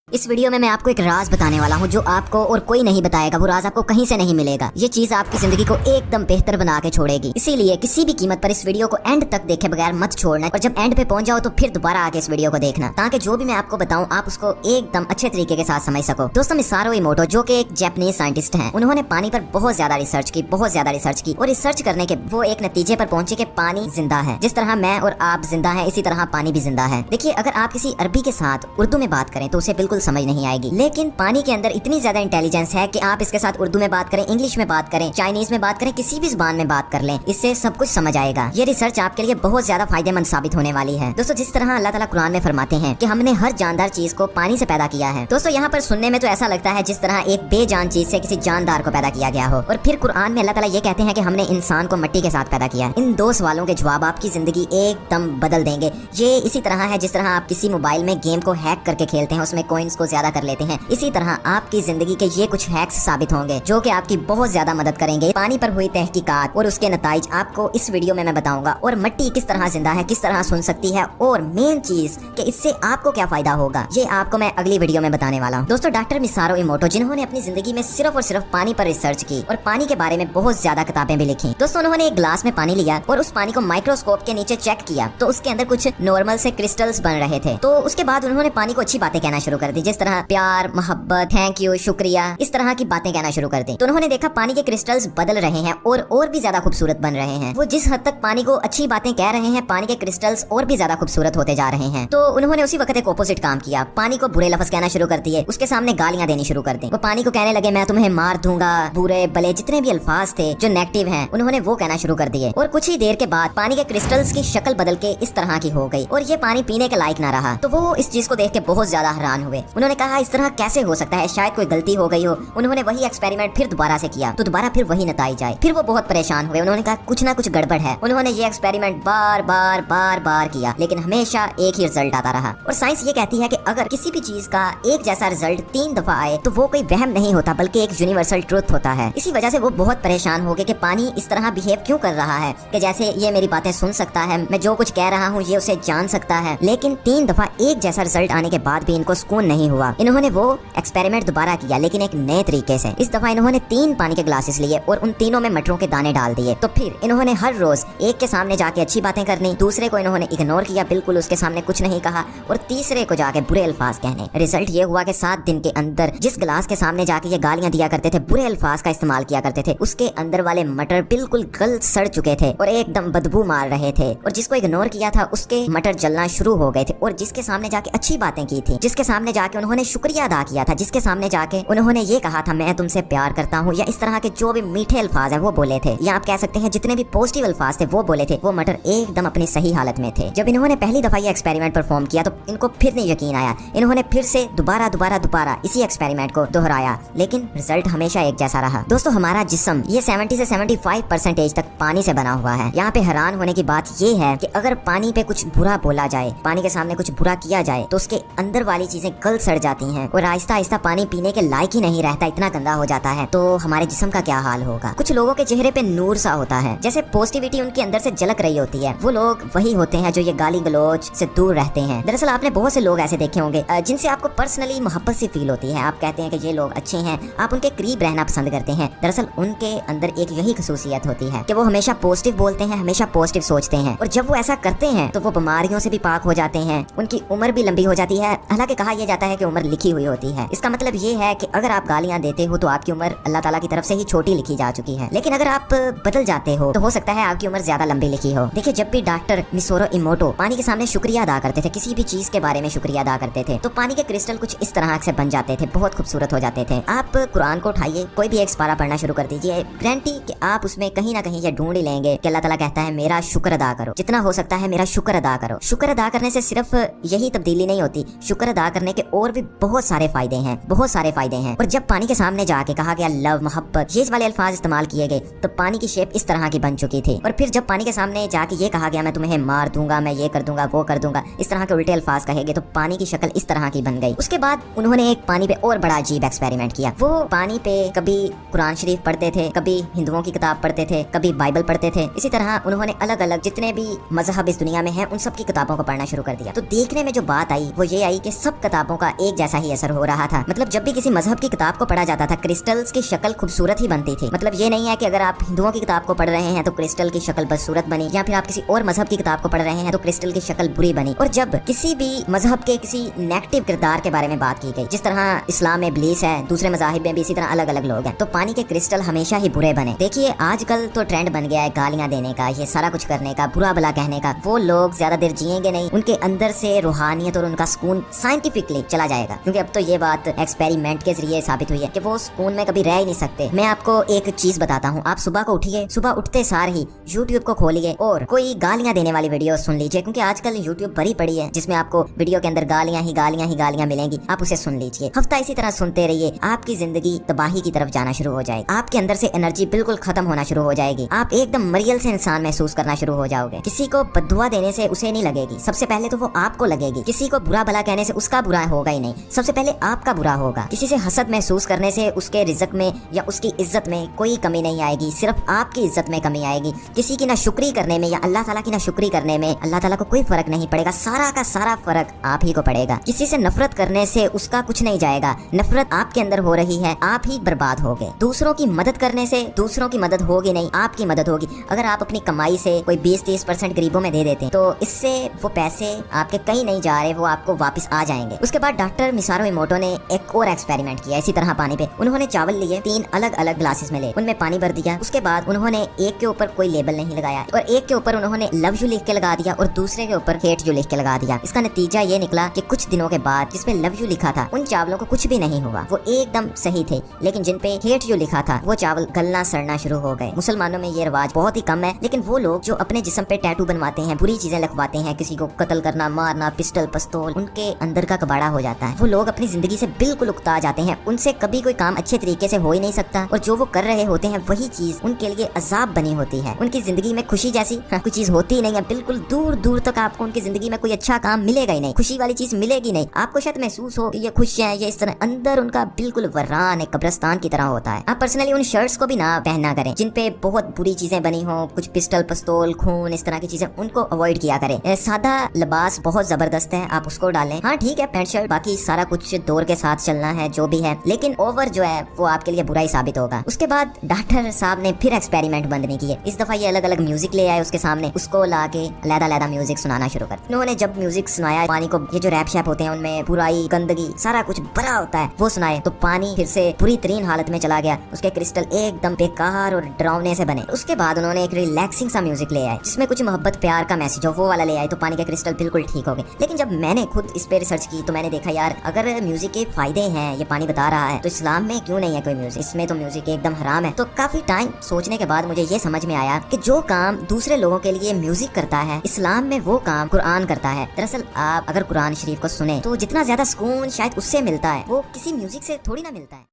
इस वीडियो में मैं आपको एक राज बताने वाला हूँ जो आपको और कोई नहीं बताएगा। वो राज आपको कहीं से नहीं मिलेगा। ये चीज आपकी जिंदगी को एकदम बेहतर बना के छोड़ेगी। इसीलिए किसी भी कीमत पर इस वीडियो को एंड तक देखे बगैर मत छोड़ना और जब एंड पे पहुंच जाओ तो फिर दोबारा आके इस वीडियो को देखना ताकि जो भी मैं आपको बताऊं आप उसको एकदम अच्छे तरीके के साथ समझ सको। दोस्तों मिसारो इमोटो जो कि एक जापानीज साइंटिस्ट हैं, उन्होंने पानी पर बहुत ज्यादा रिसर्च की और रिसर्च करने के वो एक नतीजे पर पहुंचे कि पानी जिंदा है। जिस तरह मैं और आप जिंदा है इसी तरह पानी भी जिंदा है। देखिए अगर आप किसी अरबी के साथ उर्दू में बात करें तो उसे बिल्कुल समझ नहीं आएगी, लेकिन पानी के अंदर इतनी ज्यादा इंटेलिजेंस है कि आप इसके साथ उर्दू में बात करें, इंग्लिश में बात करें, चाइनीज में बात करें, किसी भी जुबान में बात कर लें, इससे सब कुछ समझ आएगा। ये रिसर्च आपके लिए बहुत ज्यादा फायदेमंद साबित होने वाली है। दोस्तों जिस तरह अल्लाह ताला कुरान में फरमाते हैं कि हमने हर जानदार चीज को पानी से पैदा किया है। दोस्तों यहाँ पर सुनने में तो ऐसा लगता है जिस तरह एक बेजान चीज से किसी जानदार को पैदा किया गया हो, और फिर कुरान में अल्लाह ताला ये कहते हैं कि हमने इंसान को मिट्टी के साथ पैदा किया है। इन दो सवालों के जवाब आपकी जिंदगी एकदम बदल देंगे। ये इसी तरह है जिस तरह आप किसी मोबाइल में गेम को हैक करके खेलते हैं, उसमें कॉइन्स को ज्यादा कर लेते हैं, इसी तरह आपकी जिंदगी के ये कुछ हैक्स साबित होंगे जो कि आपकी बहुत ज्यादा मदद करेंगे। पानी पर हुई तहकीकात और उसके नताइज आपको इस वीडियो में मैं बताऊंगा, और मिट्टी किस तरह जिंदा है, किस तरह सुन सकती है, और मेन चीज कि इससे आपको क्या फायदा होगा ये आपको मैं अगली वीडियो में बताने वाला हूँ। दोस्तों डॉक्टर मिसारो इमोटो जिन्होंने अपनी जिंदगी में सिर्फ और सिर्फ पानी पर रिसर्च की और पानी के बारे में बहुत ज्यादा किताबें भी लिखी। दोस्तों उन्होंने एक ग्लास में पानी लिया और उस पानी को माइक्रोस्कोप के नीचे चेक किया तो उसके अंदर कुछ नॉर्मल से क्रिस्टल्स बन रहे थे। तो उसके बाद उन्होंने पानी को अच्छी बातें कहना शुरू कर दी, जिस तरह प्यार, मोहब्बत, थैंक यू, शुक्रिया, इस तरह की बातें कहना शुरू कर दी। तो उन्होंने देखा पानी के क्रिस्टल्स बदल रहे हैं और भी ज्यादा खूबसूरत बन रहे हैं। वो जिस हद तक पानी को अच्छी बातें कह रहे हैं, पानी के क्रिस्टल्स और भी ज्यादा खूबसूरत होते जा रहे हैं। तो उन्होंने उसी वक्त एक ऑपोजिट काम किया, पानी को बुरे लफ्ज कहना शुरू कर दिए, उसके सामने गालियां देनी शुरू कर दी। वो पानी को कहने लगे मैं तुम्हें मार दूंगा, बुरे भले जितने भी अल्फाज थे जो नेगेटिव हैं उन्होंने वो कहना शुरू कर दिए। और कुछ ही देर के बाद पानी के क्रिस्टल्स की शक्ल बदल के इस तरह की हो गई और ये पानी पीने के लायक ना रहा। तो वो इस चीज को देख के बहुत ज्यादा हैरान हुए। उन्होंने कहा इस तरह कैसे हो सकता है, शायद कोई गलती हो गई हो। उन्होंने वही एक्सपेरिमेंट फिर दोबारा से किया तो दोबारा फिर वही नतीजा आए। फिर वो बहुत परेशान हुए। उन्होंने कहा कुछ ना कुछ गड़बड़ है। उन्होंने ये एक्सपेरिमेंट बार बार किया लेकिन हमेशा एक ही रिजल्ट आता रहा। और साइंस ये कहती है कि अगर किसी भी चीज का एक जैसा रिजल्ट 3 दफा आए तो वो कोई वहम नहीं होता बल्कि एक यूनिवर्सल ट्रुथ होता है। इसी वजह से वो बहुत परेशान हो गए कि पानी इस तरह बिहेव क्यों कर रहा है कि जैसे ये मेरी बातें सुन सकता है, मैं जो कुछ कह रहा हूँ ये उसे जान सकता है। लेकिन 3 दफा एक जैसा रिजल्ट आने के बाद भी इनको सुकून नहीं हुआ। इन्होंने वो एक्सपेरिमेंट दोबारा किया लेकिन एक नए तरीके से। इस दफा इन्होंने 3 पानी के ग्लासेस लिए और उन तीनों में मटरों के दाने डाल दिए। तो फिर इन्होंने हर रोज एक के सामने जाके अच्छी बातें करनी, दूसरे को इन्होंने इग्नोर किया, बिल्कुल उसके सामने कुछ नहीं कहा, और तीसरे को जाके बुरे अल्फाज कहने। रिजल्ट ये हुआ कि 7 दिन के अंदर जिस गिलास के सामने जाके ये गालियां दिया करते थे, बुरे अल्फाज का इस्तेमाल किया करते थे, उसके अंदर वाले मटर बिल्कुल गल सड़ चुके थे और एकदम बदबू मार रहे थे। और जिसको इग्नोर किया था उसके मटर जलना शुरू हो गए थे। और जिसके सामने जाके अच्छी बातें की थी, जिसके सामने जाके उन्होंने शुक्रिया अदा किया था, जिसके सामने जाके उन्होंने ये कहा था मैं तुमसे प्यार करता हूँ, या इस तरह के जो भी मीठे अल्फाज है वो बोले थे, या आप कह सकते हैं जितने भी पॉजिटिव अल्फाज थे वो बोले थे, वो मटर एकदम अपनी सही हालत में थे। जब इन्होंने पहली दफा ये एक्सपेरिमेंट परफॉर्म किया तो इनको फिर नहीं यकीन आया। इन्होंने फिर से दोबारा इसी एक्सपेरिमेंट को दोहराया लेकिन रिजल्ट हमेशा एक जैसा रहा। दोस्तों हमारा जिस्म ये 70 से 75% तक पानी से बना हुआ है। यहाँ पे हैरान होने की बात ये है कि अगर पानी पे कुछ बुरा बोला जाए, पानी के सामने कुछ बुरा किया जाए तो उसके अंदर वाली चीजें गल सड़ जाती हैं और आहिस्ता आहिस्ता पानी पीने के लायक ही नहीं रहता, इतना गंदा हो जाता है। तो हमारे जिस्म का क्या हाल होगा। कुछ लोगों के चेहरे पे नूर सा होता है, जैसे पॉजिटिविटी उनके अंदर से झलक रही होती है। वो लोग वही होते हैं जो ये गाली गलौज से दूर रहते हैं। दरअसल आपने बहुत से लोग ऐसे देखे होंगे जिनसे आपको पर्सनली मोहब्बत सी फील होती है। आप कहते हैं कि ये लोग अच्छे हैं, आप उनके करीब रहना पसंद करते हैं। दरअसल उनके अंदर एक यही खसूसियत होती है कि वो हमेशा पॉजिटिव बोलते हैं, हमेशा पॉजिटिव सोचते हैं, और जब वो ऐसा करते हैं तो वो बीमारियों से भी पाक हो जाते हैं, उनकी उम्र भी लंबी हो जाती है। हालांकि कहा यह जाता है कि उम्र लिखी हुई होती है। इसका मतलब ये है कि अगर आप गालियां देते हो तो आपकी उम्र अल्लाह ताला की तरफ से ही छोटी लिखी जा चुकी है, लेकिन अगर आप बदल जाते हो तो हो सकता है आपकी उम्र ज्यादा लंबी लिखी हो। देखिए जब भी डॉक्टर मिसारो इमोटो पानी के सामने शुक्रिया अदा करते थे, किसी भी चीज के बारे में शुक्रिया अदा करते थे, तो पानी के क्रिस्टल कुछ इस तरह से बन जाते थे, बहुत खूबसूरत हो जाते थे। आप कुरान को उठाइए, कोई भी एक पारा पढ़ना शुरू कर दीजिए, गारंटी कि आप उसमें कहीं ना कहीं ये ढूंढ ही लेंगे कि अल्लाह ताला कहता है मेरा शुक्र अदा करो, जितना हो सकता है मेरा शुक्र अदा करो। शुक्र अदा करने से सिर्फ यही तब्दीली नहीं होती, शुक्र अदा करने के और भी बहुत सारे फायदे हैं, बहुत सारे फायदे हैं। और जब पानी के सामने जाके कहा गया लव, मोहब्बत, ये वाले अल्फाज इस्तेमाल किए गए तो पानी की शेप इस तरह की बन चुकी थी। और फिर जब पानी के सामने जाके ये कहा गया मैं तुम्हें मार दूंगा, मैं ये कर दूंगा, वो कर दूंगा, इस तरह के उल्टे अल्फाज कहेंगे तो पानी की शक्ल इस तरह की बन गई। उसके बाद उन्होंने एक पानी पे और बड़ा अजीब एक्सपेरिमेंट किया। वो पानी पे कभी कुरान शरीफ पढ़ते थे, कभी हिंदुओं की किताब पढ़ते थे, कभी बाइबल पढ़ते थे। इसी तरह उन्होंने अलग अलग जितने भी मजहब इस दुनिया में हैं उन सब की किताबों को पढ़ना शुरू कर दिया। तो देखने में जो बात आई वो ये आई कि सब किताबों आंखों का एक जैसा ही असर हो रहा था। मतलब जब भी किसी मजहब की किताब को पढ़ा जाता था, क्रिस्टल्स की शक्ल खूबसूरत ही बनती थी। मतलब ये नहीं है कि अगर आप हिंदुओं की किताब को पढ़ रहे हैं तो क्रिस्टल की शक्ल बदसूरत बनी, या फिर आप किसी और मजहब की किताब को पढ़ रहे हैं तो क्रिस्टल की शक्ल बुरी बनी। और जब किसी भी मजहब के किसी नेगेटिव किरदार के बारे में बात की गई, जिस तरह इस्लाम में इब्लीस है, दूसरे मजाहिब में भी इसी तरह अलग अलग लोग हैं, तो पानी के क्रिस्टल हमेशा ही बुरे बने। देखिए आजकल तो ट्रेंड बन गया है गालियां देने का, ये सारा कुछ करने का, बुरा भला कहने का। वो लोग ज्यादा देर जिएंगे नहीं, उनके अंदर से रूहानियत और उनका सुकून साइंटिफिकली चला जाएगा, क्योंकि अब तो ये बात एक्सपेरिमेंट के जरिए साबित हुई है कि वो सुकून में कभी रह ही नहीं सकते। मैं आपको एक चीज बताता हूँ, आप सुबह को उठिए, सुबह उठते सार ही यूट्यूब को खोलिए और कोई गालियां देने वाली वीडियो सुन लीजिए, क्योंकि आजकल यूट्यूब भरी पड़ी है जिसमें आपको वीडियो के अंदर गालियां ही गालियां मिलेंगी। आप उसे सुन लीजिए, हफ्ता इसी तरह सुनते रहिए, आपकी जिंदगी तबाही की तरफ जाना शुरू हो जाएगी। आपके अंदर से एनर्जी बिल्कुल खत्म होना शुरू हो जाएगी, आप एकदम मरियल से इंसान महसूस करना शुरू हो जाओगे। किसी को बद्दुआ देने से उसे नहीं लगेगी, सबसे पहले तो वो आपको लगेगी। किसी को बुरा भला कहने से उसका बुरा होगा ही नहीं, सबसे पहले आपका बुरा होगा। किसी से हसद महसूस करने से उसके रिज़्क में या उसकी इज्जत में कोई कमी नहीं आएगी, सिर्फ आपकी इज्जत में कमी आएगी। किसी की नाशुक्री करने में या अल्लाह ताला की नाशुक्री करने में अल्लाह ताला को कोई फर्क नहीं पड़ेगा, सारा का सारा फर्क आप ही को पड़ेगा। किसी से नफरत करने से उसका कुछ नहीं जाएगा, नफरत आपके अंदर हो रही है, आप ही बर्बाद होगे। दूसरों की मदद करने से दूसरों की मदद होगी नहीं, आपकी मदद होगी। अगर आप अपनी कमाई से कोई 20-30% गरीबों में दे देते हैं तो इससे वो पैसे आपके कहीं नहीं जा रहे, वो आपको वापस आ जाएंगे। उसके बाद डॉक्टर मिसारो इमोटो ने एक और एक्सपेरिमेंट किया इसी तरह पानी पे। उन्होंने चावल लिए, 3 अलग अलग ग्लासेस में ले, उनमें पानी भर दिया। उसके बाद उन्होंने एक के ऊपर कोई लेबल नहीं लगाया और एक के ऊपर उन्होंने लव यू लिख के लगा दिया और दूसरे के ऊपर हेट यू लिख के लगा दिया। इसका नतीजा ये निकला कि कुछ दिनों के बाद जिसमें लव यू लिखा था उन चावलों को कुछ भी नहीं हुआ, वो एकदम सही थे। लेकिन जिन पे हेट यू लिखा था वो चावल गलना सड़ना शुरू हो गए। मुसलमानों में ये रिवाज बहुत ही कम है, लेकिन वो लोग जो अपने जिस्म पे टैटू बनवाते हैं, बुरी चीजें लिखवाते हैं, किसी को कत्ल करना, मारना, पिस्टल पिस्तौल, उनके अंदर का कबाड़ा हो जाता है। वो लोग अपनी जिंदगी से बिल्कुल उकता जाते हैं, उनसे कभी कोई काम अच्छे तरीके से हो ही नहीं सकता और जो वो कर रहे होते हैं वही चीज उनके लिए अजाब बनी होती है। उनकी जिंदगी में खुशी जैसी कोई चीज होती ही नहीं है, बिल्कुल दूर दूर तक आपको उनकी जिंदगी में कोई अच्छा काम मिलेगा ही नहीं, खुशी वाली चीज मिलेगी नहीं। आपको शायद महसूस हो कि ये खुश है, ये इस तरह, अंदर उनका बिल्कुल वर्रान है, कब्रिस्तान की तरह होता है। आप पर्सनली उन शर्ट्स को भी ना पहना करें जिन पे बहुत बुरी चीजें बनी हो, कुछ पिस्टल पिस्तौल खून इस तरह की चीजें, उनको अवॉइड किया करें। सादा लिबास बहुत जबरदस्त है, आप उसको डालें। हाँ ठीक है, पैंट शर्ट बाकी सारा कुछ दौर के साथ चलना है जो भी है, लेकिन ओवर जो है वो आपके लिए बुरा ही साबित होगा। उसके बाद डॉक्टर साहब ने फिर एक्सपेरिमेंट बंद नहीं किए। इस दफा ये अलग अलग म्यूजिक ले आए उसके सामने, उसको ला के अलग-अलग म्यूजिक सुनाना शुरू कर। उन्होंने जब म्यूजिक सुनाया, पानी को, ये जो रैप शैप होते हैं उनमें बुराई गंदगी सारा कुछ भरा होता है, वो सुनाए तो पानी फिर से बुरी तरीन हालत में चला गया, उसके क्रिस्टल एकदम बेकार और डरावने से बने। उसके बाद उन्होंने एक रिलैक्सिंग सा म्यूजिक ले आए जिसमें कुछ मोहब्बत प्यार का मैसेज हो, वो वाला ले आए तो पानी के क्रिस्टल बिल्कुल ठीक हो गए। लेकिन जब मैंने खुद इस पे रिसर्च की तो मैंने देखा यार अगर म्यूजिक के फायदे हैं, ये पानी बता रहा है, तो इस्लाम में क्यों नहीं है कोई म्यूजिक, इसमें तो म्यूजिक एकदम हराम है। तो काफी टाइम सोचने के बाद मुझे ये समझ में आया कि जो काम दूसरे लोगों के लिए म्यूजिक करता है, इस्लाम में वो काम कुरान करता है। दरअसल आप अगर कुरान शरीफ को सुने तो जितना ज्यादा सुकून शायद उससे मिलता है वो किसी म्यूजिक से थोड़ी ना मिलता है।